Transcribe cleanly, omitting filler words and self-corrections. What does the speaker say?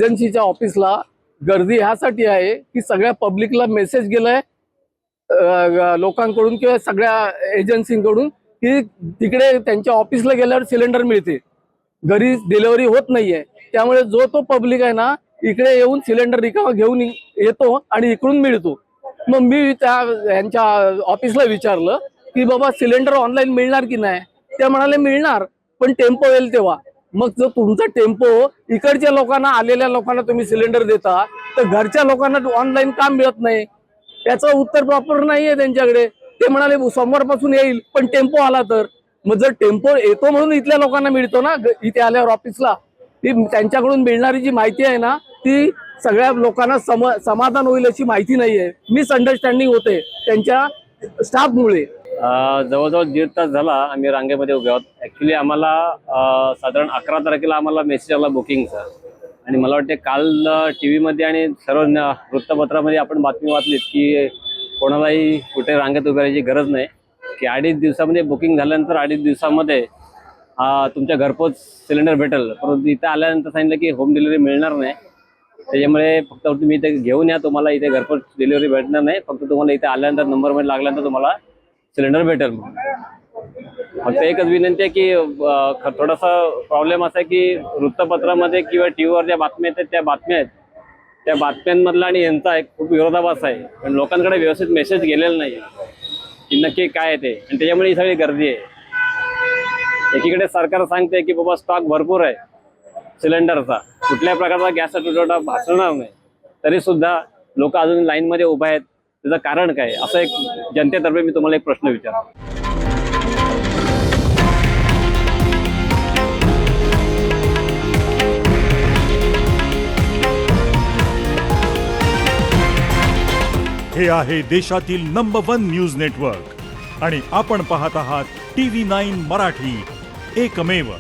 एजन्सीच्या ऑफिसला गर्दी ह्यासाठी आहे की सगळ्या पब्लिकला मेसेज गेलाय लोकांकडून किंवा सगळ्या एजन्सींकडून की तिकडे त्यांच्या ऑफिसला गेल्यावर सिलेंडर मिळते, घरी डिलिव्हरी होत नाहीये. त्यामुळे जो तो पब्लिक आहे ना इकडे येऊन सिलेंडर रिकामा घेऊन येतो आणि इकडून मिळतो. मग मी त्या यांच्या ऑफिसला विचारलं की बाबा सिलेंडर ऑनलाईन मिळणार की नाही. ते म्हणाले मिळणार, पण टेम्पो येईल तेव्हा. मग जर तुमचा टेम्पो इकडच्या लोकांना आलेल्या लोकांना तुम्ही सिलेंडर देता तर घरच्या लोकांना ऑनलाईन का मिळत नाही, याचं उत्तर प्रॉपर नाहीये त्यांच्याकडे. ते म्हणाले सोमवारपासून येईल, पण टेम्पो आला तर. मग जर टेम्पो येतो म्हणून इथल्या लोकांना मिळतो ना इथे आल्यावर ऑफिसला, ती त्यांच्याकडून मिळणारी जी माहिती आहे ना ती सगळ्या लोकांना समाधान होईल अशी माहिती नाहीये. मिसअंडरस्टँडिंग होते त्यांच्या स्टाफमुळे. जवळजवळ 1.5 तास झाला आम्ही रांगेमध्ये उभे आहोत. ॲक्च्युली आम्हाला साधारण 11 तारखेला आम्हाला मेसेज आला बुकिंगचा, आणि मला वाटते काल टी व्हीमध्ये आणि सर्व वृत्तपत्रामध्ये आपण बातमी वाचलीत की कोणालाही कुठे रांगेत उभे राहायची गरज नाही, की 2.5 दिवसामध्ये बुकिंग झाल्यानंतर 2.5 दिवसामध्ये तुमच्या घरपोच सिलेंडर भेटेल. परंतु इथे आल्यानंतर सांगितलं की होम डिलिव्हरी मिळणार नाही. त्याच्यामुळे फक्त तुम्ही इथे घेऊन या, तुम्हाला इथे घरपोच डिलिव्हरी भेटणार नाही. फक्त तुम्हाला इथे आल्यानंतर नंबरमध्ये लागल्यानंतर तुम्हाला सिलेंडर भेटेल. फक्त एकच विनंती आहे की थोडासा प्रॉब्लेम असा आहे की वृत्तपत्रामध्ये किंवा टी व्हीवर ज्या बातम्या येतात त्या बातम्यांमधला आणि यांचा एक खूप विरोधाभास आहे. पण लोकांकडे व्यवस्थित मेसेज गेलेला नाही की नक्की काय आहे ते, आणि त्याच्यामुळे ही सगळी गर्दी आहे. एकीकडे सरकार सांगते की बाबा स्टॉक भरपूर आहे सिलेंडरचा, कुठल्या प्रकारचा गॅसचा तुटवडा भासणार नाही, तरी सुद्धा लोक अजून लाईनमध्ये उभा आहेत. त्याचं कारण काय, असं एक जनतेतर्फे मी तुम्हाला एक प्रश्न विचारतो. हे आहे देशातील नंबर 1 न्यूज नेटवर्क आणि आपण पाहत आहात TV9 मराठी, एकमेव.